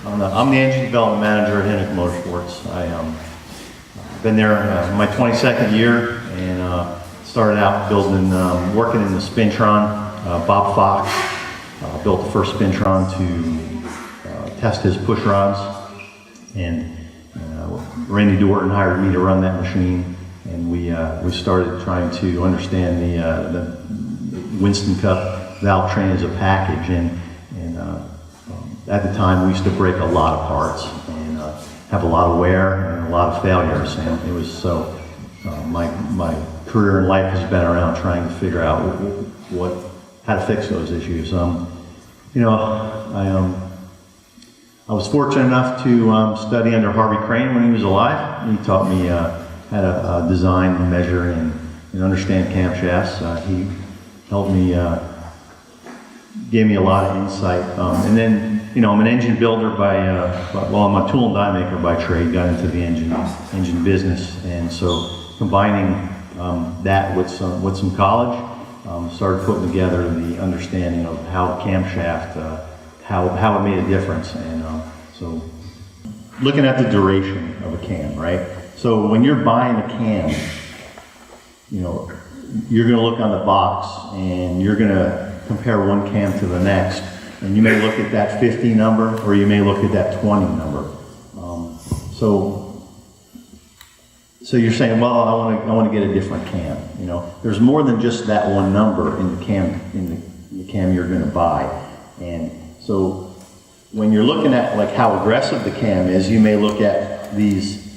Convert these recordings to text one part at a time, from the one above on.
I'm the engine development manager at Hennick Motorsports. I've been there my 22nd year and started out building, working in the Spintron. Bob Fox built the first Spintron to test his push rods, and Randy Dorton hired me to run that machine, and we started trying to understand the Winston Cup valve train as a package, and at the time we used to break a lot of parts and have a lot of wear and a lot of failures, and it was so my career in life has been around trying to figure out how to fix those issues. I was fortunate enough to study under Harvey Crane when he was alive. He taught me how to design, measure, and understand camshafts. He helped me, gave me a lot of insight. And then, I'm an engine builder I'm a tool and die maker by trade, got into the engine business. And so combining that with some college, started putting together the understanding of how camshaft, how it made a difference. And so looking at the duration of a cam, right? So when you're buying a cam, you're going to look on the box and you're going to compare one cam to the next, and you may look at that 50 number or you may look at that 20 number. So you're saying, well, I want to get a different cam. There's more than just that one number in the cam you're going to buy. And so when you're looking at like how aggressive the cam is, you may look at these,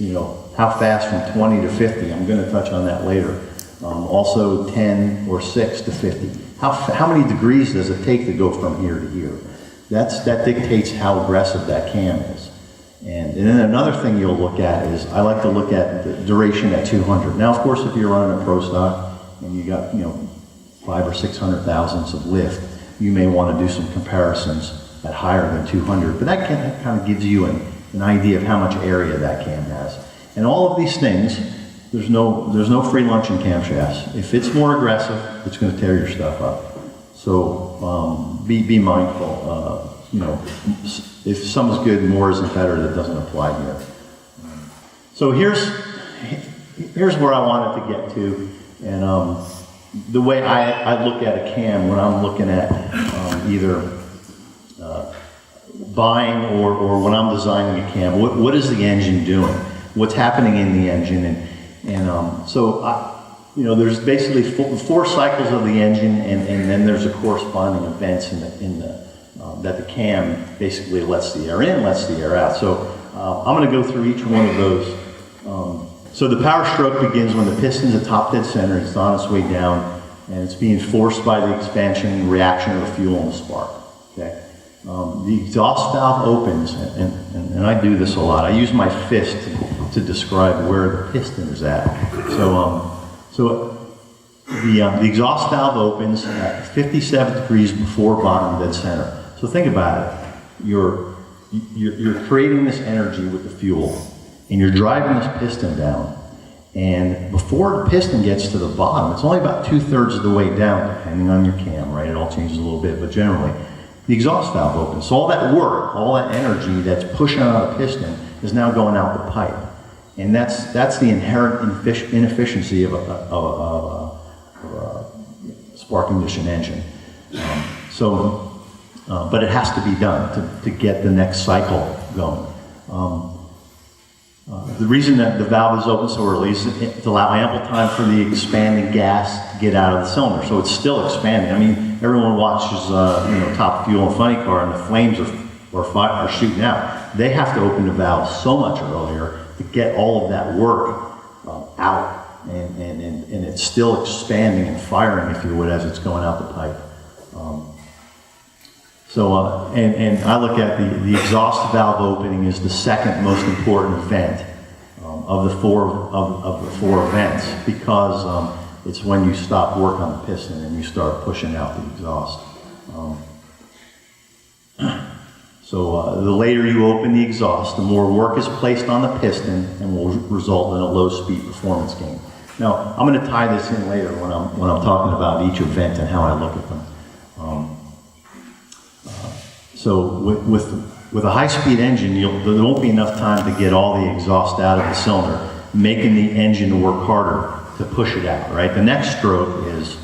how fast from 20 to 50. I'm going to touch on that later. Also 10 or 6 to 50. How many degrees does it take to go from here to here? That dictates how aggressive that cam is. And then another thing you'll look at is, I like to look at the duration at 200. Now, of course, if you're running a pro stock and you got, 500 or 600 thousandths of lift, you may want to do some comparisons at higher than 200. But that kind of gives you an idea of how much area that cam has. And all of these things, there's no free lunch in camshafts. If it's more aggressive, it's going to tear your stuff up. So be mindful. If some is good, more isn't better. That doesn't apply here. So here's where I wanted to get to, and the way I look at a cam when I'm looking at either buying or when I'm designing a cam. What is the engine doing? What's happening in the engine? So there's basically four cycles of the engine, and then there's a corresponding events that the cam basically lets the air in, lets the air out. So I'm going to go through each one of those. So the power stroke begins when the piston's at top dead center. It's on its way down, and it's being forced by the expansion reaction of the fuel and the spark. Okay. The exhaust valve opens, and I do this a lot. I use my fist to describe where the piston is at. So the exhaust valve opens at 57 degrees before bottom dead center. So think about it. You're creating this energy with the fuel, and you're driving this piston down. And before the piston gets to the bottom, it's only about 2/3 of the way down, depending on your cam, right? It all changes a little bit, but generally, the exhaust valve opens. So all that work, all that energy that's pushing out the piston is now going out the pipe. And that's the inherent inefficiency of a spark ignition engine. But it has to be done to get the next cycle going. The reason that the valve is open so early is to allow ample time for the expanding gas to get out of the cylinder. So it's still expanding. I mean, everyone watches Top Fuel and Funny Car, and the flames are shooting out. They have to open the valve so much earlier to get all of that work out, and it's still expanding and firing, if you would, as it's going out the pipe. And I look at the exhaust valve opening is the second most important event of the four events, because it's when you stop work on the piston and you start pushing out the exhaust. The later you open the exhaust, the more work is placed on the piston and will result in a low-speed performance gain. Now, I'm going to tie this in later when I'm talking about each event and how I look at them. So with With a high-speed engine, there won't be enough time to get all the exhaust out of the cylinder, making the engine work harder to push it out, right? The next stroke is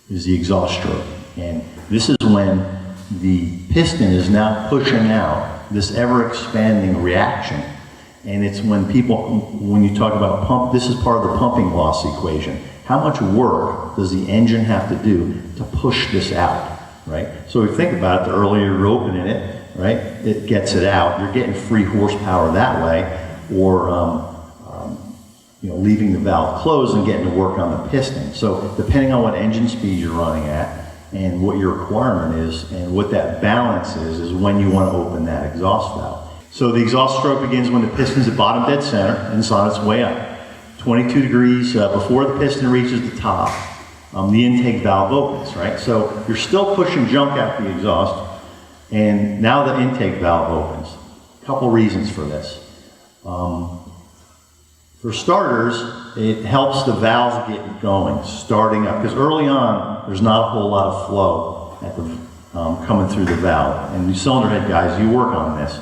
the exhaust stroke. And this is when the piston is now pushing out this ever-expanding reaction. And it's when you talk about pump, this is part of the pumping loss equation. How much work does the engine have to do to push this out, right? So if you think about it, the earlier you're opening it, right, it gets it out. You're getting free horsepower that way, or leaving the valve closed and getting to work on the piston. So depending on what engine speed you're running at and what your requirement is and what that balance is when you want to open that exhaust valve. So the exhaust stroke begins when the piston's at bottom dead center and it's on its way up. 22 degrees before the piston reaches the top, the intake valve opens, right? So you're still pushing junk out the exhaust, and now the intake valve opens. A couple reasons for this. For starters, it helps the valve get going, starting up, because early on, there's not a whole lot of flow at the, coming through the valve. And you cylinder head guys, you work on this,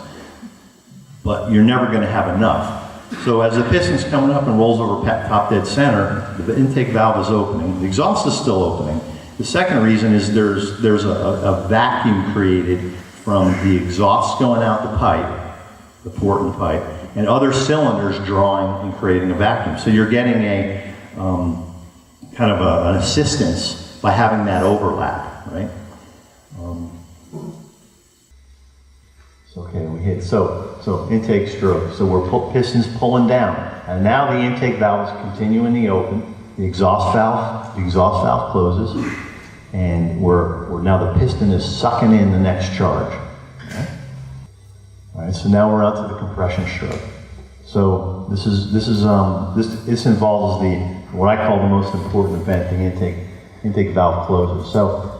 but you're never going to have enough. So as the piston's coming up and rolls over top dead center, the intake valve is opening. The exhaust is still opening. The second reason is there's a vacuum created from the exhaust going out the pipe, the port and pipe, and other cylinders drawing and creating a vacuum. So you're getting a kind of an assistance by having that overlap, right? Okay, we hit, so intake stroke. So we're pistons pulling down. And now the intake valve is continuing to open. The exhaust valve closes. And we're now the piston is sucking in the next charge. Okay? All right, so now we're out to the compression stroke. So this involves what I call the most important event, the intake valve closes. So,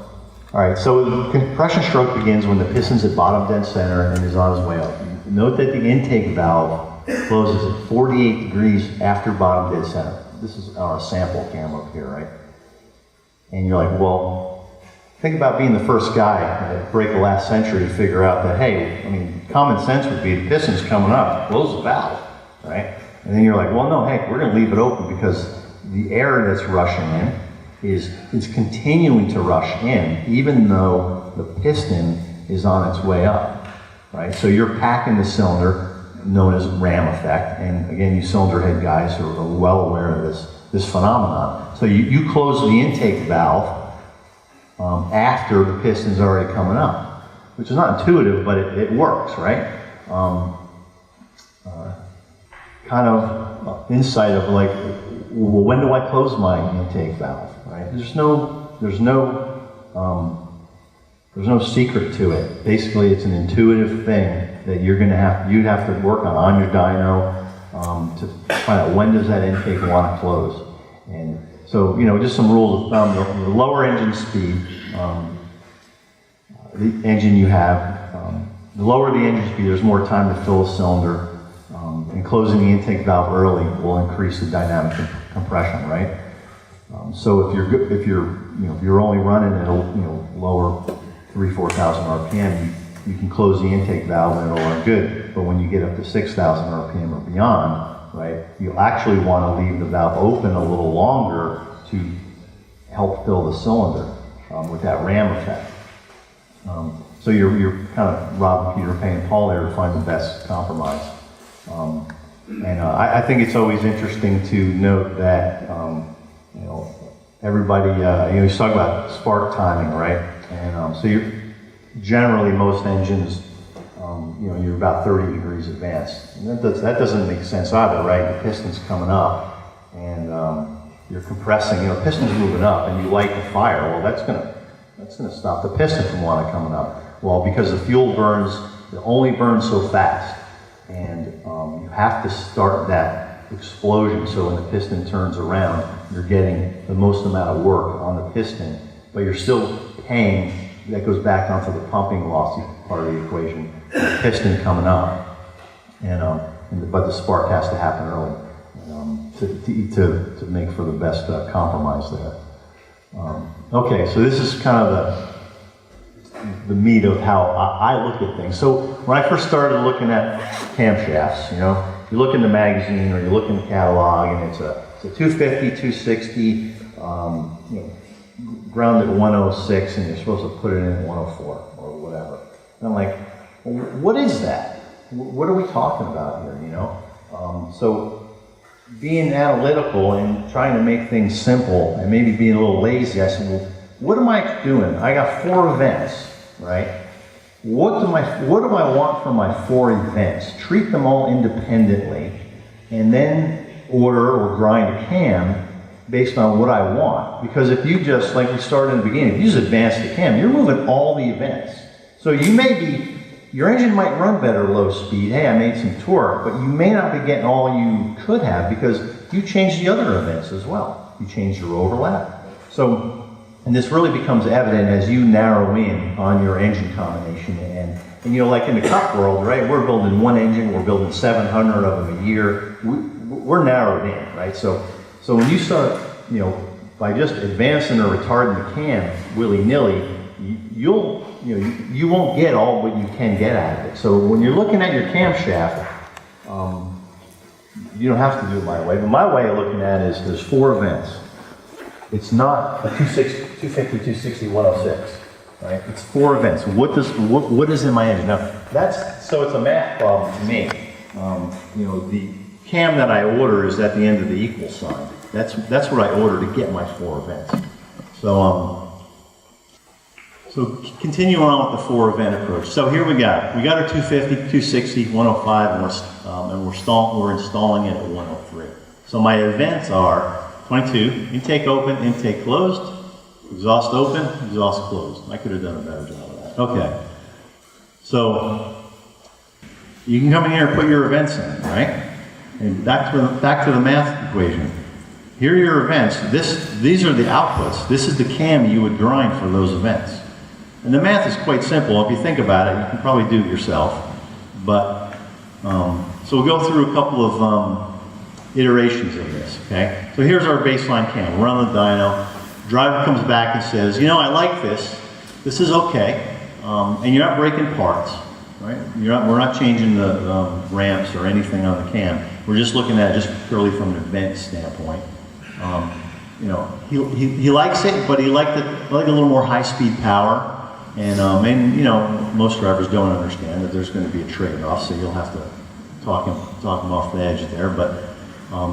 all right, so the compression stroke begins when the piston's at bottom dead center and is on its way up. Note that the intake valve closes at 48 degrees after bottom dead center. This is our sample camera up here, right? And you're like, well, think about being the first guy at break of last century to figure out that, hey, I mean, common sense would be the piston's coming up, close the valve, right? And then you're like, well, no, heck, we're going to leave it open because the air that's rushing in is continuing to rush in, even though the piston is on its way up, right? So you're packing the cylinder, known as ram effect, and again, you cylinder head guys are well aware of this phenomenon. So you close the intake valve after the piston's already coming up, which is not intuitive, but it works, right? Kind of insight of like, well, when do I close my intake valve? Right? There's no secret to it. Basically, it's an intuitive thing that you'd have to work on your dyno to find out when does that intake want to close. And so, just some rules of thumb. The lower engine speed, the engine you have, the lower the engine speed, there's more time to fill a cylinder. And closing the intake valve early will increase the dynamic compression, right? So if you're only running at a lower 3,000-4,000 RPM, you can close the intake valve and it'll run good. But when you get up to 6,000 RPM or beyond, right, you'll actually want to leave the valve open a little longer to help fill the cylinder with that ram effect. So you're kind of robbing Peter, paying Paul there to find the best compromise. I think it's always interesting to note that everybody, you talk about spark timing, right? And so you're generally most engines, you're about 30 degrees advanced. And that doesn't make sense either, right? The piston's coming up, and you're compressing. Piston's moving up, and you light the fire. Well, that's gonna stop the piston from coming up. Well, because the fuel it only burns so fast. And you have to start that explosion so when the piston turns around, you're getting the most amount of work on the piston, but you're still paying, that goes back onto the pumping loss part of the equation, the piston coming up, but the spark has to happen early to make for the best compromise there. Okay, so this is kind of the meat of how I look at things. So when I first started looking at camshafts, you know, you look in the magazine or you look in the catalog, and it's a 250, 260, you know, ground at 106, and you're supposed to put it in at 104 or whatever. And I'm like, well, what is that? What are we talking about here, you know? So being analytical and trying to make things simple and maybe being a little lazy, I said, well, what am I doing? I got 4 events, right? What do I want for my 4 events? Treat them all independently and then order or grind a cam based on what I want. Because if you just, like we started in the beginning, if you just advance the cam, you're moving all the events. So you may be, your engine might run better low speed. Hey, I made some torque, but you may not be getting all you could have because you changed the other events as well. You changed your overlap. So, and this really becomes evident as you narrow in on your engine combination. And you know, like in the cup world, right? We're building one engine, we're building 700 of them a year. We're narrowed in, right? So when you start, you know, by just advancing or retarding the cam willy-nilly, you won't get all what you can get out of it. So when you're looking at your camshaft, you don't have to do it my way. But my way of looking at it is there's 4 events. It's not a 250, 260, 106, right? It's 4 events. What is in my engine? Now, so it's a math problem to me. You know, the cam that I order is at the end of the equal sign. That's what I order to get my 4 events. So continue on with the 4 event approach. So here we got our 250, 260, 105, and we're installing it at 103. So my events are 22, intake open, intake closed, exhaust open, exhaust closed. I could have done a better job of that. Okay. So you can come in here and put your events in, right? And back to the math equation. Here are your events. These are the outputs. This is the cam you would grind for those events. And the math is quite simple. If you think about it, you can probably do it yourself. But so we'll go through a couple of iterations of this, okay? So here's our baseline cam. We're on the dyno. Driver comes back and says, you know, I like this. This is okay. And you're not breaking parts, right? We're not changing the ramps or anything on the cam. We're just looking at it just purely from an event standpoint. You know, he likes it, but he liked a little more high-speed power. And you know, most drivers don't understand that there's going to be a trade-off, so you'll have to talk him off the edge there. But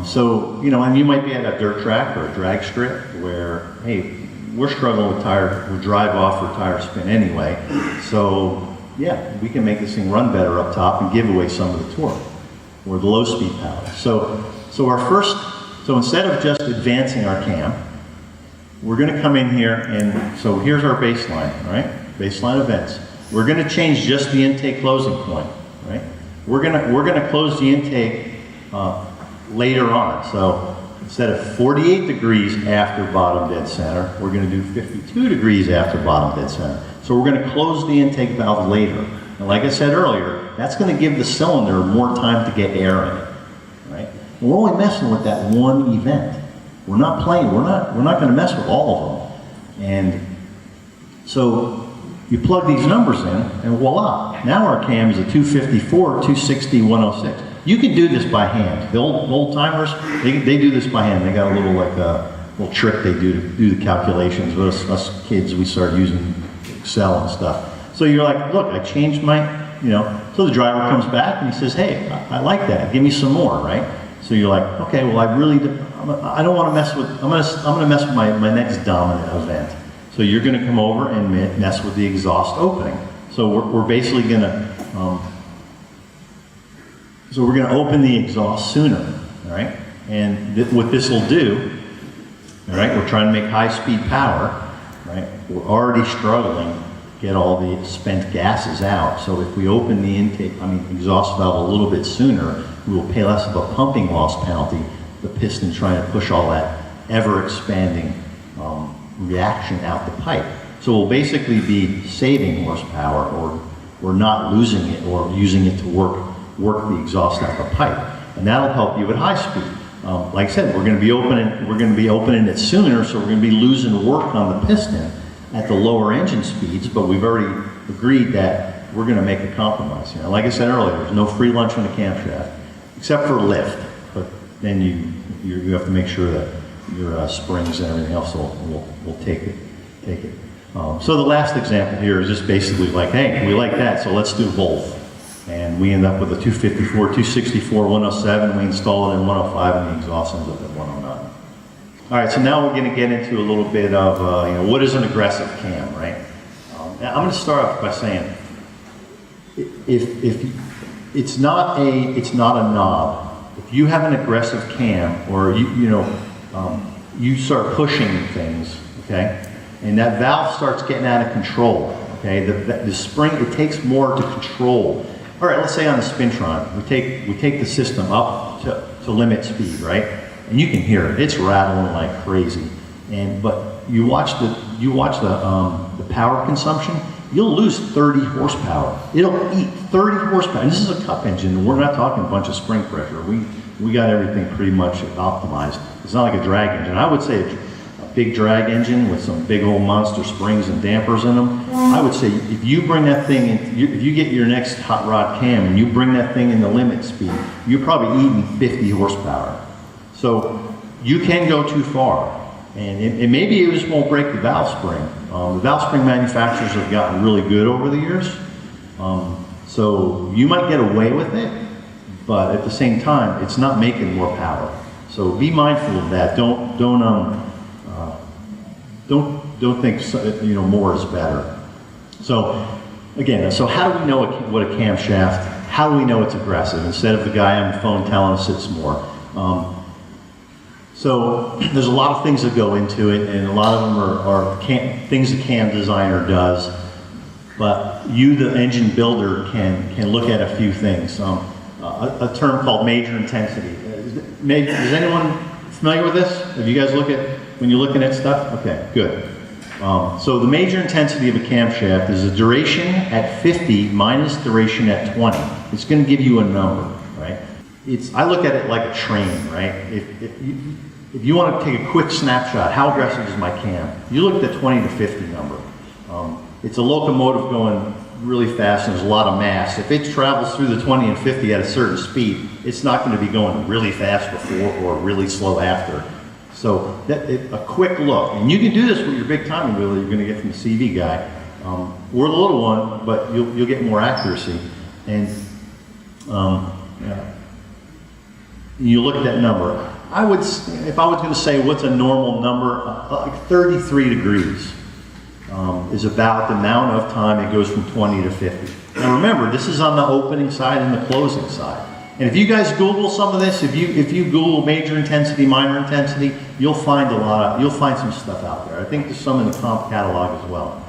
so, you know, and you might be at a dirt track or a drag strip where, hey, we're struggling with drive off or tire spin anyway. So yeah, we can make this thing run better up top and give away some of the torque or the low speed power. So instead of just advancing our cam, we're going to come in here and so here's our baseline, right? Baseline events. We're going to change just the intake closing point, right? We're going to close the intake later on. So instead of 48 degrees after bottom dead center, we're going to do 52 degrees after bottom dead center. So we're going to close the intake valve later. And like I said earlier, that's going to give the cylinder more time to get air in it, right? And we're only messing with that one event. We're not playing. We're not going to mess with all of them. And so you plug these numbers in, and voila! Now our cam is a 254, 260, 106. You can do this by hand. The old timers, they do this by hand. They got a little trick they do to do the calculations. But us kids, we started using Excel and stuff. So you're like, look, I changed my, you know. So the driver comes back and he says, hey, I like that. Give me some more, right? So you're like, okay, well, I don't want to mess with. I'm gonna mess with my next dominant event. So you're going to come over and mess with the exhaust opening. So we're basically going to. So we're going to open the exhaust sooner, all right? And what this will do, all right, we're trying to make high-speed power, right? We're already struggling to get all the spent gases out. So if we open the exhaust valve a little bit sooner, we will pay less of a pumping loss penalty, the piston trying to push all that ever-expanding reaction out the pipe. So we'll basically be saving horsepower or not losing it or using it to work the exhaust out the pipe, and that'll help you at high speed. Like I said, we're going to be opening it sooner, so we're going to be losing work on the piston, at the lower engine speeds, but we've already agreed that we're going to make a compromise. You know, like I said earlier, there's no free lunch on the camshaft, except for lift. But then you have to make sure that your springs and everything else will take it. So the last example here is just basically like, hey, we like that, so let's do both. And we end up with a 254, 264, 107. We install it in 105, and the exhaust ends up at 109. All right, so now we're going to get into a little bit of what is an aggressive cam, right? I'm going to start off by saying, if it's not a knob. If you have an aggressive cam, or you start pushing things, okay, and that valve starts getting out of control, okay, the spring, it takes more to control. All right, let's say on the Spintron, we take the system up to limit speed, right? And you can hear it; it's rattling like crazy. But you watch the power consumption. You'll lose 30 horsepower. It'll eat 30 horsepower. And this is a cup engine. We're not talking a bunch of spring pressure. We got everything pretty much optimized. It's not like a drag engine. I would say a big drag engine with some big old monster springs and dampers in them. I would say if you bring that thing in, if you get your next hot rod cam and you bring that thing in the limit speed, you're probably eating 50 horsepower. So you can go too far. And maybe it just won't break the valve spring. The valve spring manufacturers have gotten really good over the years. So you might get away with it, but at the same time, it's not making more power. So be mindful of that. Don't think more is better. So again, so how do we know what a camshaft? How do we know it's aggressive? Instead of the guy on the phone telling us it's more. So there's a lot of things that go into it, and a lot of them are things a cam designer does. But you, the engine builder, can look at a few things. A term called major intensity. Is anyone familiar with this? Have you guys when you're looking at stuff? Okay, good. So the major intensity of a camshaft is the duration at 50 minus duration at 20. It's going to give you a number, right? I look at it like a train, right? If you want to take a quick snapshot, how aggressive is my cam? You look at the 20 to 50 number. It's a locomotive going really fast and there's a lot of mass. If it travels through the 20 and 50 at a certain speed, it's not going to be going really fast before or really slow after. So a quick look, and you can do this with your big timing wheel that you're going to get from the CV guy, or the little one, but you'll get more accuracy. And you look at that number. If I was going to say what's a normal number, like 33 degrees is about the amount of time it goes from 20 to 50. Now remember, this is on the opening side and the closing side. And if you guys Google some of this, if you Google major intensity, minor intensity, you'll find some stuff out there. I think there's some in the comp catalog as well.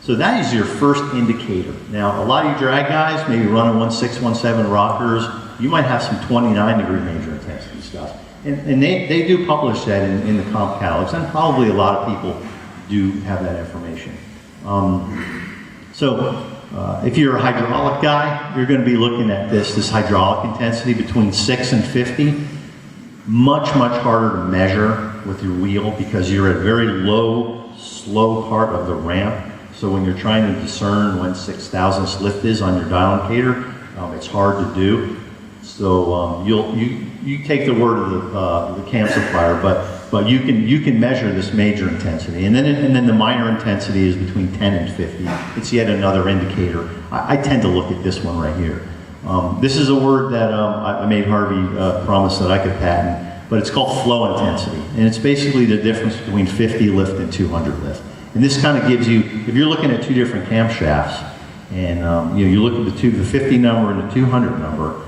So that is your first indicator. Now, a lot of you drag guys, maybe running 16, 17 rockers, you might have some 29 degree major intensity stuff. And they do publish that in the comp catalogs, and probably a lot of people do have that information. If you're a hydraulic guy, you're going to be looking at this hydraulic intensity between 6 and 50. Much harder to measure with your wheel because you're at a very low, slow part of the ramp. So when you're trying to discern when 6,000th lift is on your dial indicator, it's hard to do. So you take the word of the cam supplier, but you can measure this major intensity, and then the minor intensity is between 10 and 50. It's yet another indicator. I tend to look at this one right here. This is a word that I made Harvey promise that I could patent, but it's called flow intensity, and it's basically the difference between 50 lift and 200 lift. And this kind of gives you, if you're looking at two different camshafts, and you look at the 50 number and the 200 number,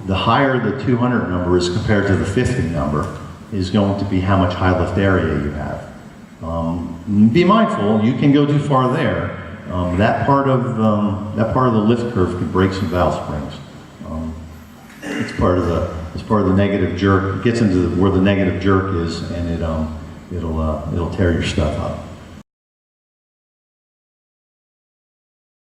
the higher the 200 number is compared to the 50 number is going to be how much high lift area you have. Be mindful, you can go too far there. That part of the lift curve can break some valve springs. It's part of the negative jerk. It gets into where the negative jerk is, and it'll tear your stuff up.